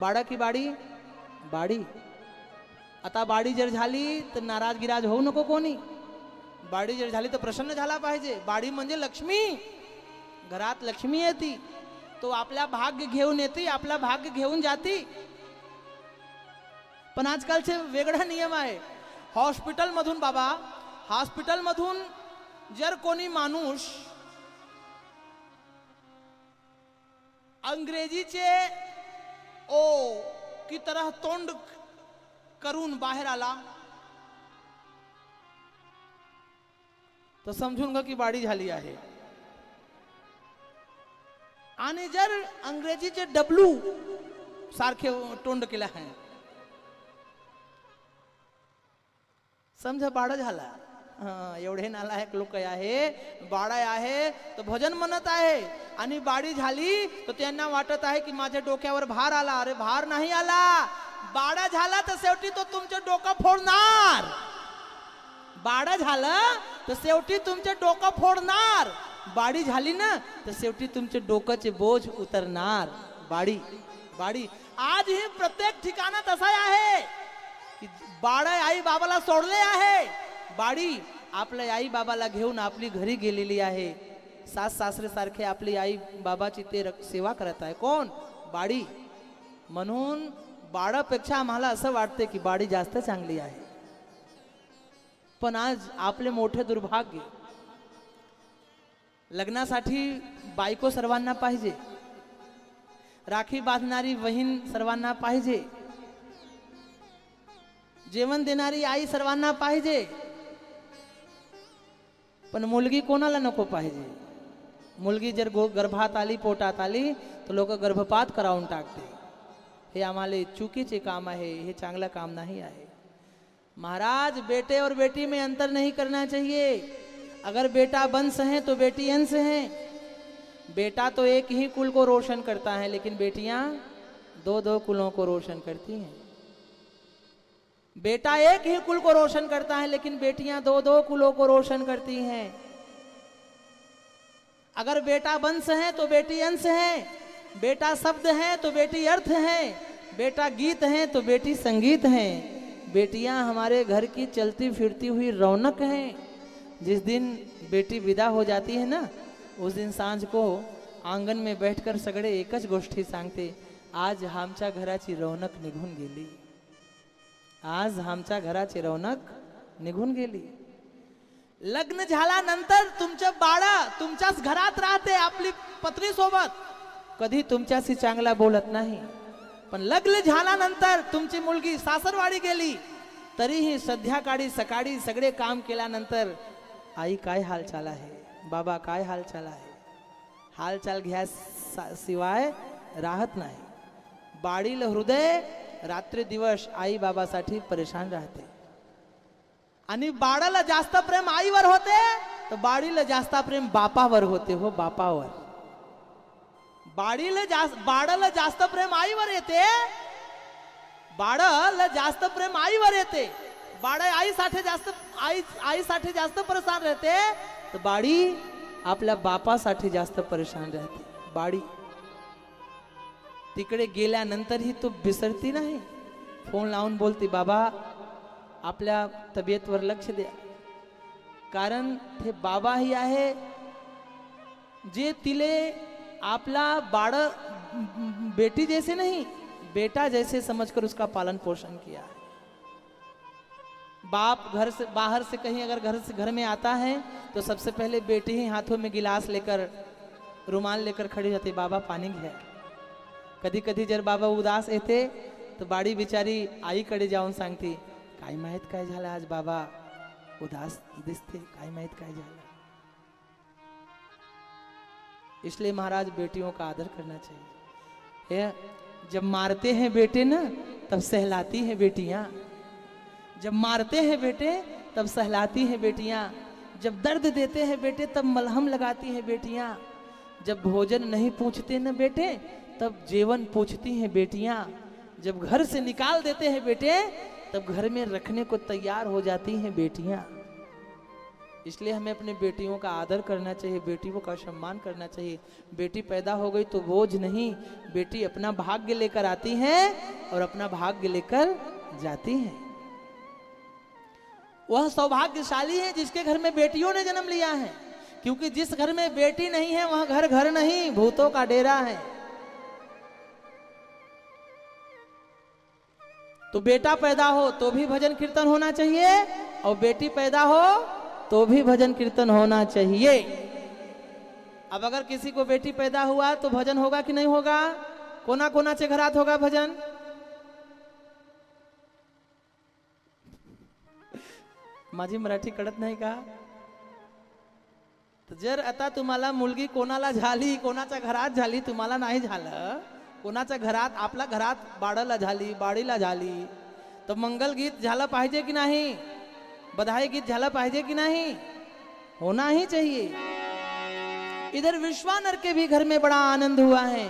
बाळा की बाडी बाडी आता बाडी जर झाली तर नाराज गिराज होऊ नको कोणी. बाडी जर झाली तर प्रसन्न झाला पाहिजे. बाडी म्हणजे लक्ष्मी, घरात लक्ष्मी येते, तो आपला भाग्य घेऊन येते, आपला भाग्य घेऊन जाती. पण आजकालचे वेगळा नियम आहे. हॉस्पिटल मधून बाबा, हॉस्पिटल मधून जर कोणी माणूस अंग्रेजीचे ओ की तरह तोंड करून बाहेर आला तर समजून घ्या की बाडी झाली आहे. आणि जर अंग्रेजीचे डब्ल्यू सारखे तोंड केले आहे समजा बाडा झाला. एवढे नालायक लोक आहे. बाडा आहे तर भजन म्हणत आहे आणि बाडी झाली तर त्यांना वाटत आहे की माझ्या डोक्यावर भार आला. अरे भार नाही आला, बाडा झाला तर शेवटी तो तुमचे डोकं फोडणार. बाडा झालं तर शेवटी तुमचे डोकं फोडणार. बाडी झाली ना तर शेवटी तुमचे डोक्याचे बोझ उतरणार. बाडी बाडी आज ही प्रत्येक ठिकाणात असं आहे की बाडा आई बाबाला सोडले आहे. बाडी आपल्या आई बाबाला घेऊन आपली घरी गेलेली आहे. सास सासरे सारखे आपली आई बाबाची ते सेवा करत आहे. कोण? बाडी. म्हणून बाळापेक्षा आम्हाला असं वाटते की बाडी जास्त चांगली आहे. पण आज आपले मोठे दुर्भाग्य, लग्नासाठी बायको सर्वांना पाहिजे, राखी बांधणारी बहीण सर्वांना पाहिजे, जेवण देणारी आई सर्वांना पाहिजे, पण मुलगी कोणाला नको पाहिजे. मुलगी जर गर्भात आली, पोटात आली तर लोक गर्भपात करावून टाकते. हे आम्हाला चुकीचे काम आहे, हे चांगला काम नाही आहे. महाराज, बेटे और बेटी में अंतर नहीं करना चाहिए. अगर बेटा वंश है तो बेटी अंश है. बेटा तो एक ही कुल को रोशन करता है, लेकिन बेटियां दो दो कुलों को रोशन करती हैं. बेटा एक ही कुल को रोशन करता है, लेकिन बेटियां दो दो कुलों को रोशन करती हैं. अगर बेटा वंश है तो बेटी अंश है, बेटा शब्द है तो बेटी अर्थ है, बेटा गीत है तो बेटी संगीत है. बेटियां हमारे घर की चलती फिरती हुई रौनक हैं. जिस दिन बेटी विदा हो जाती है ना, उस दिन सांझ को आंगण में बैठकर सगळे एकच गोष्टी सांगते, आज आमच्या घराची रौनक निघून गेली. आज आमच्या घराची रौनक निघून गेली. लग्न झाल्यानंतर तुमचे बाळ तुमच्याच घरात राहते आपली पत्नी सोबत, कधी तुमच्याशी चांगला बोलत नाही. पण लग्न झाल्यानंतर तुमची मुलगी सासरवाडी गेली तरीही संध्याकाळी सकाळी सगळे काम केल्यानंतर आई काय हालचाल आहे, बाबा काय हालचाल आहे, हालचाल घ्या शिवाय राहत नाही. बाळील हृदय रात्री दिवस आई बाबासाठी परेशान राहते. आणि बाळाला जास्त प्रेम आईवर होते तर बाळीला जास्त प्रेम बापावर होते. हो, बापावर. बाळाला जास्त प्रेम आईवर येते, बाळाला जास्त प्रेम आईवर येते. बाळ आईसाठी जास्त परेशान राहते तर बाळी आपल्या बापासाठी जास्त परेशान राहते. बाळी तिकडे गेल्यानंतरही तो विसरती नाही. फोन लावून बोलते, बाबा आपल्या तब्येतवर लक्ष द्या. कारण ते बाबाही आहे जे तिले आपला बाळ बेटी जैसे नहीं बेटा जैसे समझकर उसका पालन पोषण किया. बाप घर से बाहर से कहीं अगर घर में आता है तो सबसे पहले बेटी ही हाथों में गिलास लेकर रुमाल लेकर खड़ी जाती, बाबा पाणी घ्या. कधी कधी जर बाबा उदास येते तर बाडी बिचारी आईकडे जाऊन सांगते, काय माहित काय झालं आज बाबा उदास दिसते, काय माहित काय झालं. इसलिए महाराज बेटियों का आदर करना चाहिए. जब मारते हैं बेटे ना तब सहलाती हैं बेटियां. जब मारते हैं बेटे तब सहलाती हैं बेटियां. जब दर्द देते हैं बेटे तब मलहम लगाती हैं बेटियां. जब भोजन नहीं पूछते ना बेटे तब जीवन पूछती हैं बेटियां. जब घर से निकाल देते हैं बेटे तब घर में रखने को तैयार हो जाती हैं बेटियां. इसलिए हमें अपनी बेटियों का आदर करना चाहिए, बेटियों का सम्मान करना चाहिए। बेटी पैदा हो गई तो बोझ नहीं, बेटी अपना भाग्य लेकर आती हैं और अपना भाग्य लेकर जाती हैं। वह सौभाग्यशाली है जिसके घर में बेटियों ने जन्म लिया है, क्योंकि जिस घर में बेटी नहीं है वह घर घर नहीं, भूतों का डेरा है। तो बेटा पैदा हो तो भी भजन कीर्तन होना चाहिए, और बेटी पैदा हो तो भी भजन कीर्तन होना चाहिए। अब अगर किसी को बेटी पैदा हुआ तो भजन होगा कि नहीं होगा? कोना कोनाचे घरात होगा भजन? माझी मराठी कळत नाही का? जर आता तुम्हाला मुलगी कोणाला झाली, कोणाच्या घरात झाली, तुम्हाला नाही झालं, कोणाच्या घरात, आपल्या घरात बाळाला झाली, बाळीला झाली, तर मंगल गीत झालं पाहिजे की नाही? बधाई गीत झालं पाहिजे कि नहीं? होना ही चाहिए। इधर विश्वानर के भी घर में बड़ा आनंद हुआ है।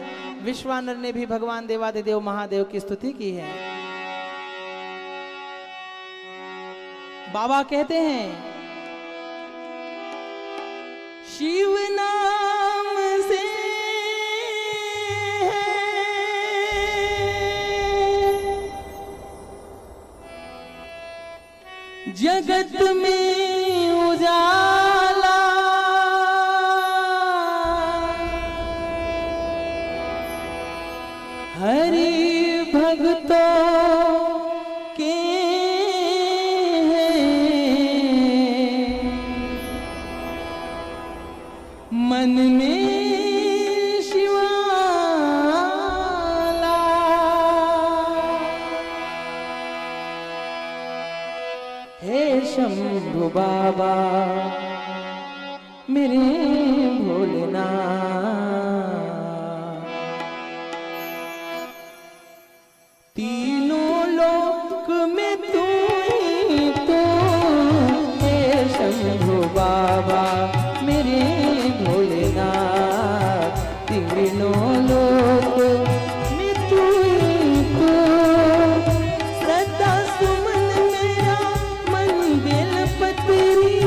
विश्वानर ने भी भगवान देवादिदेव महादेव की स्तुति की है। बाबा कहते हैं, शिव नाम से जगत में उजाला, हरि भक्तों के मन में शिवाला। हे शंभु बाबा मेरे भोलेनाथ, तीनों लोक में तू ही तो। हे शंभु बाबा मेरे भोलेनाथ, तीनों लोक में तू ही तो। सदा सुमन मेरा मन बेलपत्री,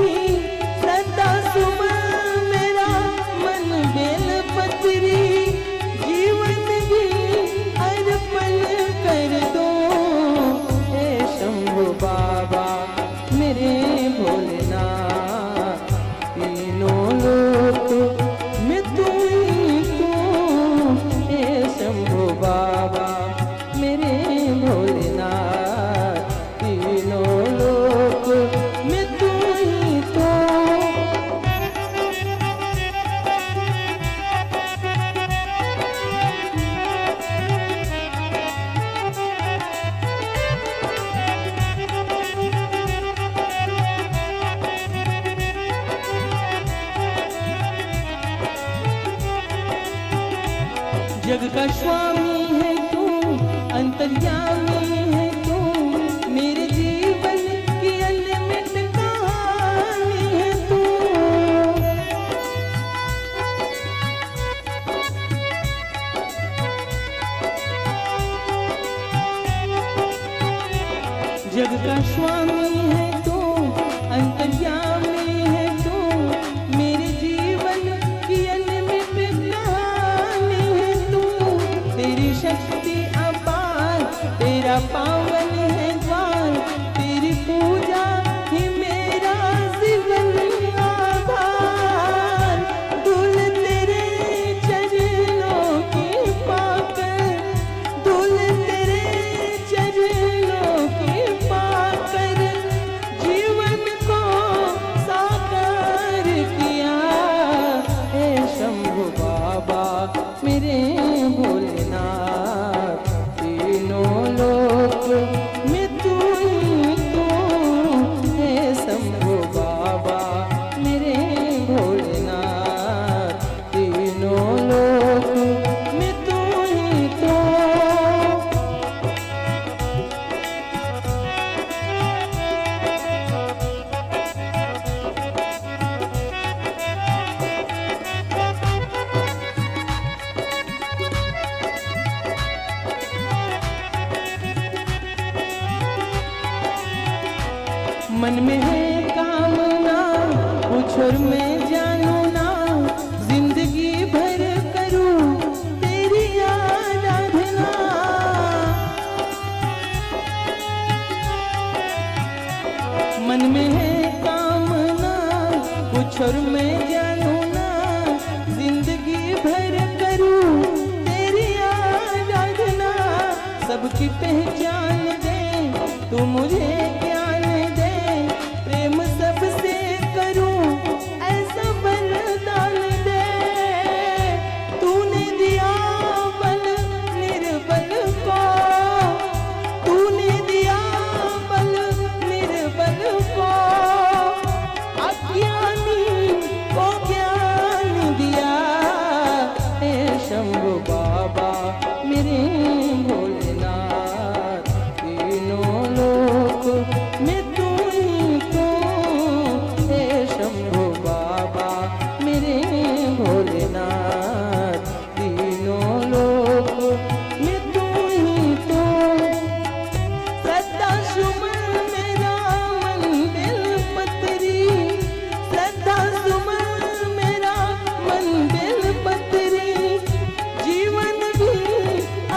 सदा सुमन मेरा मन बेलपत्री, जीवन भी अर्पण कर दो। हे शंभु बाबा मेरे भोलेनाथ, तीनों लोक में तू ही तू। हे शंभु बाबा मेरे भोलेनाथ, तीनों लोक में तू ही तो। जग का स्वामी है तू, अंतर्यामी है तू, मेरे जीवन की अनमित कहानी है तू। जग का स्वामी है तू, अंतर्यामी है तू, मेरे जीवन की अनमित कहानी है तू। तेरी शक्ति अपार, तेरा पावन है द्वार, तेरी पूजा ही मेरा जीवन आधार। धूल तेरे चरणों की पाकर, धूल तेरे चरणों की पाकर, जीवन को साकार किया। हे शंभु बाबा मेरे भोलेनाथ, तीनों लोक में तू ही तू। हे शंभु बाबा मेरे भोलेनाथ, तीनों लोक में तू ही तो। मन में है कामना कुछ और मैं जानू ना, जिंदगी भर करूं तेरी आराधना। मन में है कामना, कुछ और मैं जानू ना, जिंदगी भर करूं तेरी आराधना। सबकी पहचान दे तू मुझे ज्ञान दे, प्रेम सबसे करूं ऐसा वरदान दे। तूने दिया बल निर्बल को, तूने दिया बल निर्बल को, अज्ञानी को ज्ञान दिया। हे शंभु बाबा मेरे भोलेनाथ, तीनों लोक में तू ही तो। हे शंभु बाबा मेरे भोलेनाथ, तीनों लोक में तू ही तो। श्रद्धा सुमन मेरा मन दिल पतरी, श्रद्धा सुमन मेरा मन दिल पतरी, जीवन भी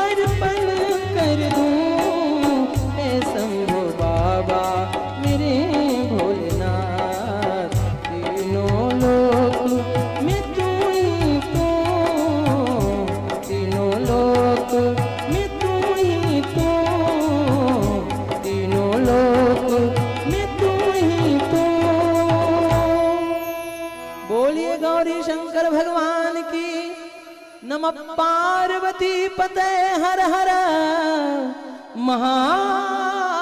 अर्पण कर दूं। हे शंभु बाबा मेरे भोलेनाथ, तीनों लोक में तू ही तो, तीनों लोक में तू ही तो, तीनों लोक में तू ही तो। बोलिए गौरी शंकर भगवान की। नमः पार्वती पते हर हर महादेव।